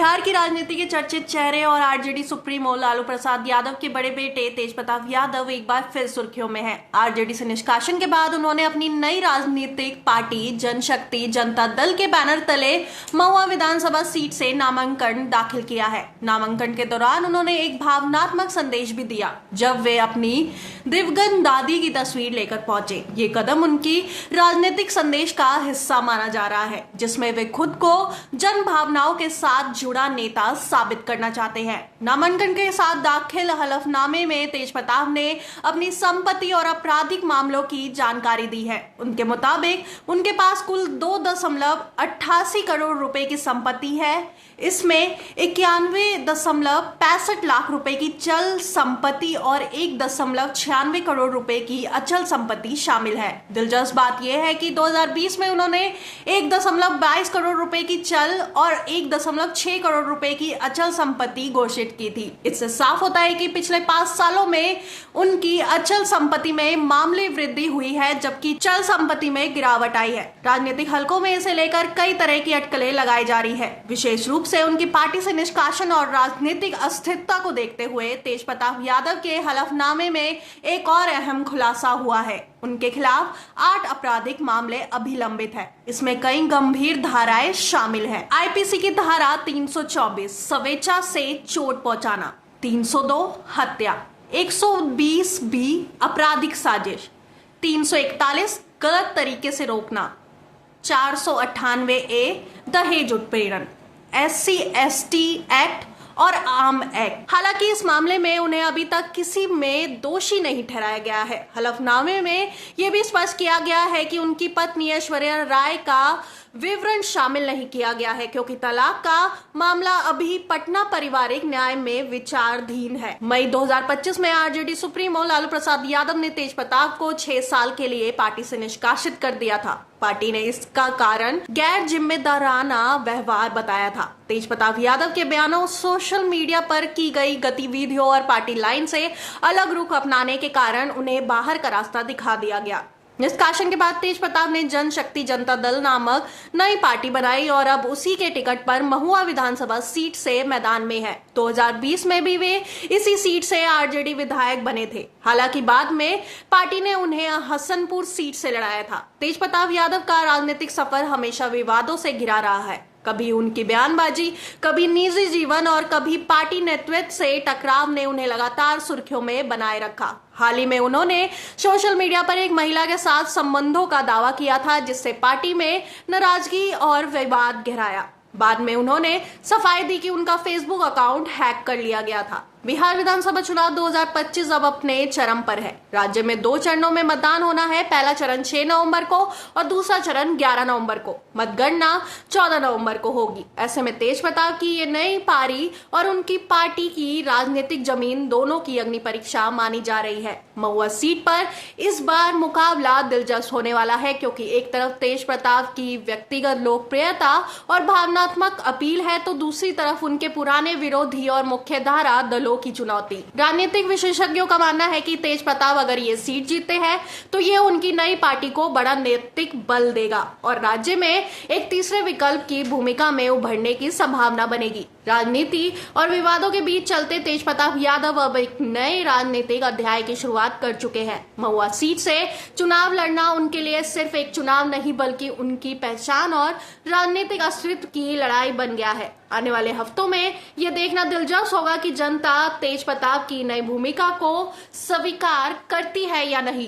बिहार की राजनीति के चर्चित चेहरे और आरजेडी सुप्रीमो लालू प्रसाद यादव के बड़े बेटे तेजप्रताप यादव एक बार फिर सुर्खियों में हैं। आरजेडी से निष्कासन के बाद उन्होंने अपनी नई राजनीतिक पार्टी जनशक्ति जनता दल के बैनर तले महुआ विधानसभा सीट से नामांकन दाखिल किया है। नामांकन के दौरान उन्होंने एक भावनात्मक संदेश भी दिया जब वे अपनी दिवंगत दादी की तस्वीर लेकर पहुंचे। ये कदम उनकी राजनीतिक संदेश का हिस्सा माना जा रहा है, जिसमें वे खुद को जन भावनाओं के साथ जुड़ा नेता साबित करना चाहते हैं। नामांकन के साथ दाखिल हलफनामे में तेजप्रताप ने अपनी संपत्ति और आपराधिक मामलों की जानकारी दी है। उनके मुताबिक उनके पास कुल 2.88 करोड़ रुपए की संपत्ति है। इसमें 91.65 लाख रुपए की चल संपत्ति और 1.96 करोड़ रुपए की अचल संपत्ति शामिल है। दिलचस्प बात यह है कि 2020 में उन्होंने 1.22 करोड़ रुपए की चल और 1.6 करोड़ रुपए की अचल संपत्ति घोषित की थी। इससे साफ होता है कि पिछले 5 सालों में उनकी अचल संपत्ति में मामूली वृद्धि हुई है, जबकि चल संपत्ति में गिरावट आई है। राजनीतिक हलकों में इसे लेकर कई तरह की अटकलें लगाई जा रही है। विशेष रूप से उनकी पार्टी से निष्कासन और राजनीतिक अस्थिरता को देखते हुए तेजप्रताप यादव के हलफनामे में एक और अहम खुलासा हुआ है। उनके खिलाफ 8 आपराधिक मामले अभी लंबित है। इसमें कई गंभीर धाराएं शामिल हैं। आईपीसी की धारा 324 स्वेच्छा से चोट पहुंचाना, 302 हत्या, 120 बी आपराधिक साजिश, 341 गलत तरीके से रोकना, 498 ए दहेज उत्पीड़न, SC/ST एक्ट और आर्म एक्ट। हालांकि इस मामले में उन्हें अभी तक किसी में दोषी नहीं ठहराया गया है। हलफनामे में यह भी स्पष्ट किया गया है कि उनकी पत्नी ऐश्वर्या राय का विवरण शामिल नहीं किया गया है, क्योंकि तलाक का मामला अभी पटना पारिवारिक न्याय में विचाराधीन है। मई 2025 में आरजेडी सुप्रीमो लालू प्रसाद यादव ने तेजप्रताप को 6 साल के लिए पार्टी से निष्कासित कर दिया था। पार्टी ने इसका कारण गैर जिम्मेदाराना व्यवहार बताया था। तेजप्रताप यादव के बयानों, सोशल मीडिया पर की गई गतिविधियों और पार्टी लाइन से अलग रुख अपनाने के कारण उन्हें बाहर का रास्ता दिखा दिया गया। निष्कासन के बाद तेजप्रताप ने जनशक्ति जनता दल नामक नई पार्टी बनाई और अब उसी के टिकट पर महुआ विधानसभा सीट से मैदान में है। 2020 में भी वे इसी सीट से आरजेडी विधायक बने थे। हालांकि बाद में पार्टी ने उन्हें हसनपुर सीट से लड़ाया था। तेजप्रताप यादव का राजनीतिक सफर हमेशा विवादों से घिरा रहा है। कभी उनकी बयानबाजी, कभी निजी जीवन और कभी पार्टी नेतृत्व से टकराव ने उन्हें लगातार सुर्खियों में बनाए रखा। हाल ही में उन्होंने सोशल मीडिया पर एक महिला के साथ संबंधों का दावा किया था, जिससे पार्टी में नाराजगी और विवाद गहराया। बाद में उन्होंने सफाई दी कि उनका फेसबुक अकाउंट हैक कर लिया गया था। बिहार विधानसभा चुनाव 2025 अब अपने चरम पर है। राज्य में 2 चरणों में मतदान होना है। पहला चरण 6 नवंबर को और दूसरा चरण 11 नवंबर को। मतगणना 14 नवंबर को होगी। ऐसे में तेजप्रताप की ये नई पारी और उनकी पार्टी की राजनीतिक जमीन दोनों की अग्नि परीक्षा मानी जा रही है। महुआ सीट पर इस बार मुकाबला दिलचस्प होने वाला है, क्योंकि एक तरफ तेजप्रताप की व्यक्तिगत लोकप्रियता और भावनात्मक अपील है, तो दूसरी तरफ उनके पुराने विरोधी और मुख्यधारा दलों की चुनौती। राजनीतिक विशेषज्ञों का मानना है कि तेजप्रताप अगर ये सीट जीतते हैं तो ये उनकी नई पार्टी को बड़ा नैतिक बल देगा और राज्य में एक तीसरे विकल्प की भूमिका में उभरने की संभावना बनेगी। राजनीति और विवादों के बीच चलते तेजप्रताप यादव अब एक नए राजनीतिक अध्याय की शुरुआत कर चुके हैं। महुआ सीट से चुनाव लड़ना उनके लिए सिर्फ एक चुनाव नहीं, बल्कि उनकी पहचान और राजनीतिक अस्तित्व की लड़ाई बन गया है। आने वाले हफ्तों में यह देखना दिलचस्प होगा कि जनता तेजप्रताप की नई भूमिका को स्वीकार करती है या नहीं।